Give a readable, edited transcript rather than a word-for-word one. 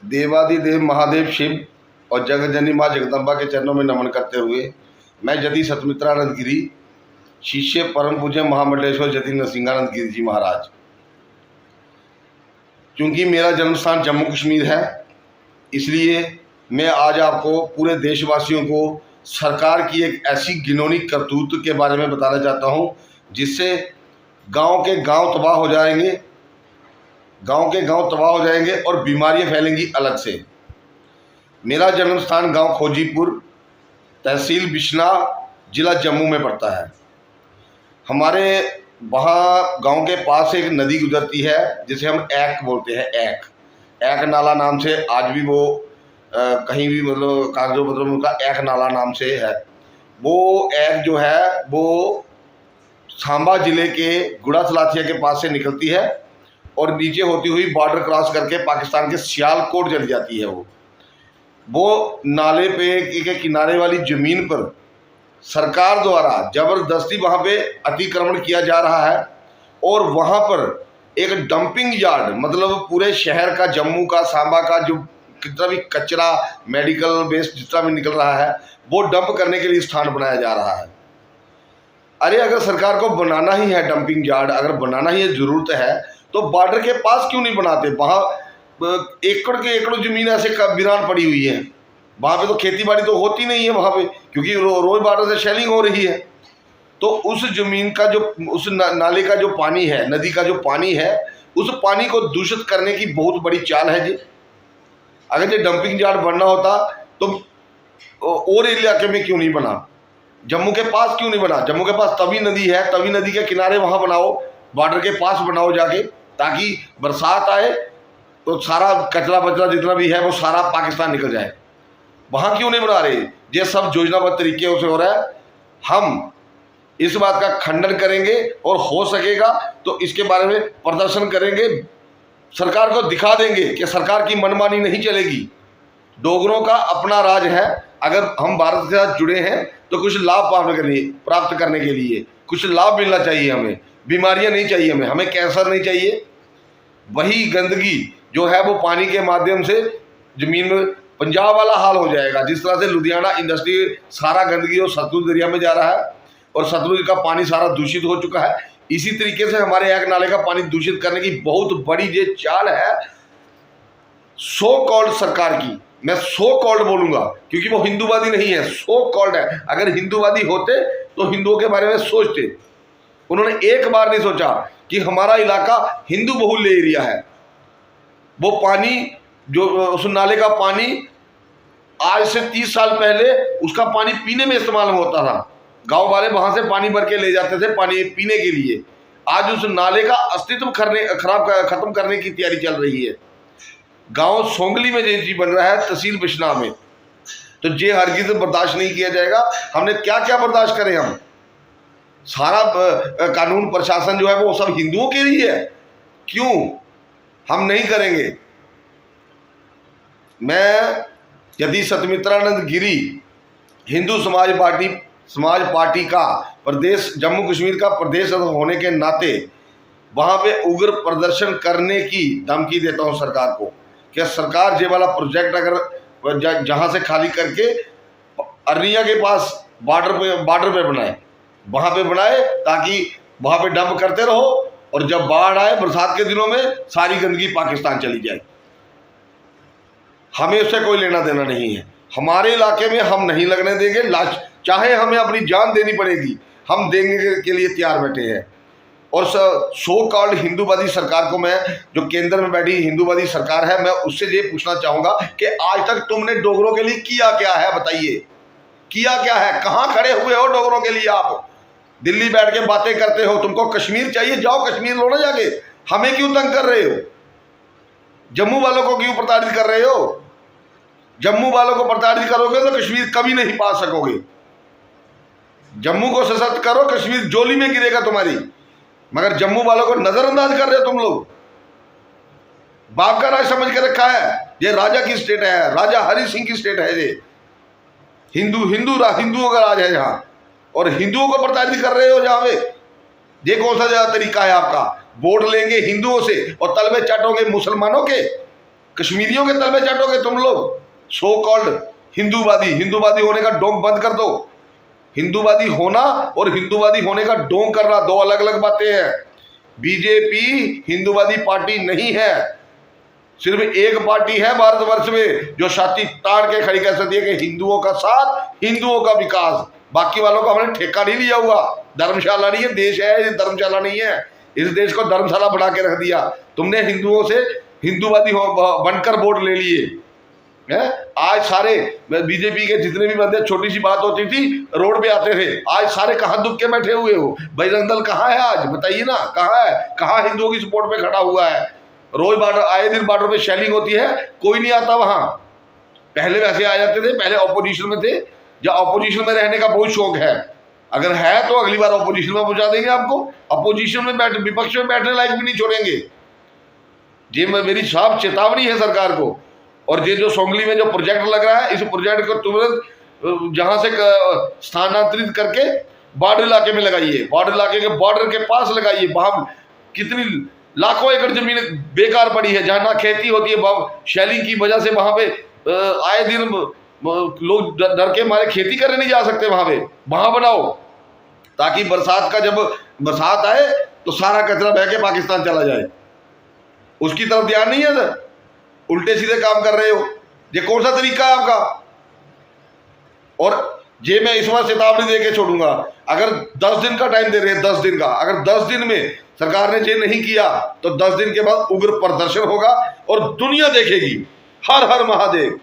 देवादिदेव महादेव शिव और जगतजननी माँ जगदम्बा के चरणों में नमन करते हुए मैं जति सतमित्रानंद गिरी, शिष्य परम पूज्य महामंडलेश्वर जति नरसिंहानंद गिरी जी महाराज। क्योंकि मेरा जन्म स्थान जम्मू कश्मीर है, इसलिए मैं आज आपको पूरे देशवासियों को सरकार की एक ऐसी घिनौनी करतूत के बारे में बताना चाहता हूं, जिससे गांव के गांव तबाह हो जाएंगे, गांव के गांव तबाह हो जाएंगे और बीमारियां फैलेंगी अलग से। मेरा जन्म स्थान गांव खोजीपुर, तहसील बिश्ना, जिला जम्मू में पड़ता है। हमारे वहाँ गांव के पास एक नदी गुजरती है जिसे हम ऐक बोलते हैं। ऐक नाला नाम से आज भी वो कहीं भी मतलब कागजों पत्रों में उनका ऐक नाला नाम से है। वो ऐक जो है वो सांबा जिले के गुड़ा सलाथिया के पास से निकलती है और नीचे होती हुई बॉर्डर क्रॉस करके पाकिस्तान के सियालकोट चली जाती है। वो नाले पे के किनारे वाली ज़मीन पर सरकार द्वारा ज़बरदस्ती वहाँ पे अतिक्रमण किया जा रहा है और वहाँ पर एक डंपिंग यार्ड, मतलब पूरे शहर का, जम्मू का, सांबा का जो कितना भी कचरा, मेडिकल वेस्ट जितना भी निकल रहा है, वो डंप करने के लिए स्थान बनाया जा रहा है। अरे अगर सरकार को बनाना ही है डंपिंग यार्ड, अगर बनाना ही ज़रूरत है तो बॉर्डर के पास क्यों नहीं बनाते? वहाँ एकड़ के एकड़ ज़मीन ऐसे वीरान पड़ी हुई है, वहाँ पे तो खेती बाड़ी तो होती नहीं है वहाँ पे, क्योंकि रोज बॉर्डर से शेलिंग हो रही है। तो उस ज़मीन का जो उस नाले का जो पानी है, नदी का जो पानी है, उस पानी को दूषित करने की बहुत बड़ी चाल है जी। अगर ये डंपिंग यार्ड बनना होता तो और इलाके में क्यों नहीं बना? जम्मू के पास क्यों नहीं बना? जम्मू के पास तवी नदी है, तवी नदी के किनारे वहाँ बनाओ, बॉर्डर के पास बनाओ जाके, ताकि बरसात आए तो सारा कचरा बचरा जितना भी है वो सारा पाकिस्तान निकल जाए। वहाँ क्यों नहीं बना रहे? ये सब योजनाबद्ध तरीके से हो रहा है। हम इस बात का खंडन करेंगे और हो सकेगा तो इसके बारे में प्रदर्शन करेंगे, सरकार को दिखा देंगे कि सरकार की मनमानी नहीं चलेगी। डोगरों का अपना राज है, अगर हम भारत के साथ जुड़े हैं तो कुछ लाभ प्राप्त करने के लिए कुछ लाभ मिलना चाहिए। हमें बीमारियां नहीं चाहिए, हमें कैंसर नहीं चाहिए। वही गंदगी जो है वो पानी के माध्यम से जमीन में पंजाब वाला हाल हो जाएगा। जिस तरह से लुधियाना इंडस्ट्री सारा गंदगी और सतलुज दरिया में जा रहा है और सतलुज का पानी सारा दूषित हो चुका है, इसी तरीके से हमारे एक नाले का पानी दूषित करने की बहुत बड़ी ये चाल है सो कॉल्ड सरकार की। मैं सो कॉल्ड बोलूंगा क्योंकि वो हिंदूवादी नहीं है, सो कॉल्ड है। अगर हिंदूवादी होते तो हिंदुओं के बारे में सोचते। उन्होंने एक बार नहीं सोचा कि हमारा इलाका हिंदू बहुल्य एरिया है। वो पानी जो उस नाले का पानी आज से 30 साल पहले उसका पानी पीने में इस्तेमाल होता था। गांव वाले वहां से पानी भर के ले जाते थे पानी पीने के लिए। आज उस नाले का अस्तित्व खत्म करने की तैयारी चल रही है। गांव सोंगली में ये चीज बन रहा है, तहसील बिश्ना में। तो ये हरगिज़ बर्दाश्त नहीं किया जाएगा। हमने क्या क्या बर्दाश्त करें? हम सारा कानून प्रशासन जो है वो सब हिंदुओं के लिए है, क्यों हम नहीं करेंगे? मैं यदि सतमित्रानंद गिरी हिंदू समाज पार्टी का प्रदेश, जम्मू कश्मीर का प्रदेश होने के नाते वहाँ पे उग्र प्रदर्शन करने की धमकी देता हूँ सरकार को कि सरकार ये वाला प्रोजेक्ट अगर जहाँ से खाली करके अरनिया के पास बॉर्डर पे बनाए, वहाँ पे बनाए, ताकि वहाँ पे डंप करते रहो और जब बाढ़ आए बरसात के दिनों में सारी गंदगी पाकिस्तान चली जाए। हमें उससे कोई लेना देना नहीं है। हमारे इलाके में हम नहीं लगने देंगे, चाहे हमें अपनी जान देनी पड़ेगी, हम देंगे के लिए तैयार बैठे हैं। और सो कॉल्ड हिंदूवादी सरकार को, मैं जो केंद्र में बैठी हिंदूवादी सरकार है, मैं उससे ये पूछना चाहूँगा कि आज तक तुमने डोगरों के लिए किया क्या है? बताइए, किया क्या है? कहाँ खड़े हुए हो डोगरों के लिए? आप दिल्ली बैठ के बातें करते हो, तुमको कश्मीर चाहिए, जाओ कश्मीर लो ना जाके। हमें क्यों तंग कर रहे हो? जम्मू वालों को क्यों प्रताड़ित कर रहे हो? जम्मू वालों को प्रताड़ित करोगे तो कश्मीर कभी नहीं पा सकोगे। जम्मू को सशक्त करो, कश्मीर जोली में गिरेगा तुम्हारी। मगर जम्मू वालों को नजरअंदाज कर रहे हो तुम लोग। बाप का राज समझ के रखा है। ये राजा की स्टेट है, राजा हरि सिंह की स्टेट है। ये हिंदुओं का राज है यहाँ, और हिंदुओं को प्रताड़ित कर रहे हो जहाँ पे। ये कौन सा तरीका है आपका? वोट लेंगे हिंदुओं से और तलबे चाटोगे मुसलमानों के। कश्मीरियों के तलबे चाटोगे तुम लोग। सो कॉल्ड हिंदूवादी, हिंदूवादी होने का डोंग बंद कर दो। हिंदूवादी होना और हिंदूवादी होने का डोंग करना दो अलग अलग बातें हैं। बीजेपी हिंदूवादी पार्टी नहीं है, सिर्फ एक पार्टी है भारतवर्ष में जो छाती ताड़ के खड़ी कर सकती है कि हिंदुओं का साथ, हिंदुओं का विकास। बाकी वालों का हमने ठेका नहीं लिया हुआ। धर्मशाला नहीं है, देश है, ये धर्मशाला नहीं है। इस देश को धर्मशाला बना के रख दिया तुमने। हिंदुओं से हिंदूवादी बनकर वोट ले लिए हैं। आज सारे बीजेपी के जितने भी बंदे, छोटी सी बात होती थी रोड पे आते थे, आज सारे कहाँ दुख के बैठे हुए हो। बजरंग दल कहाँ है आज, बताइए ना, कहाँ है? कहाँ हिंदुओं की सपोर्ट पे खड़ा हुआ है? रोज बॉर्डर, आए दिन बॉर्डर पे शेलिंग होती है, कोई नहीं आता वहां। पहले वैसे आ जाते थे, पहले ऑपोजिशन में थे। या ऑपोजिशन में रहने का बहुत शौक है, अगर है तो अगली बार ऑपोजिशन में पहुंचा देंगे आपको। अपोजिशन में बैठ, विपक्ष में बैठने लायक भी नहीं छोड़ेंगे। ये मेरी साफ चेतावनी है सरकार को। और ये जो सोंगली में जो प्रोजेक्ट लग रहा है, इस प्रोजेक्ट को तुरंत जहां से स्थानांतरित करके बॉर्डर इलाके में लगाइए, बॉर्डर इलाके के बॉर्डर के पास लगाइए। वहां कितनी लाखों एकड़ जमीन बेकार पड़ी है, जहां ना खेती होती है। शेलिंग की वजह से वहां पे आए दिन लोग डर के मारे खेती करने नहीं जा सकते। वहां बनाओ, ताकि बरसात का, जब बरसात आए तो सारा कचरा बह के पाकिस्तान चला जाए। उसकी तरफ ध्यान नहीं है सर, उल्टे सीधे काम कर रहे हो। ये कौन सा तरीका है आपका? और ये मैं इस बार चेतावनी दे के छोड़ूंगा, अगर 10 दिन का टाइम दे रहे हैं, 10 दिन का, अगर 10 दिन में सरकार ने ये नहीं किया तो 10 दिन के बाद उग्र प्रदर्शन होगा और दुनिया देखेगी। हर हर महादेव।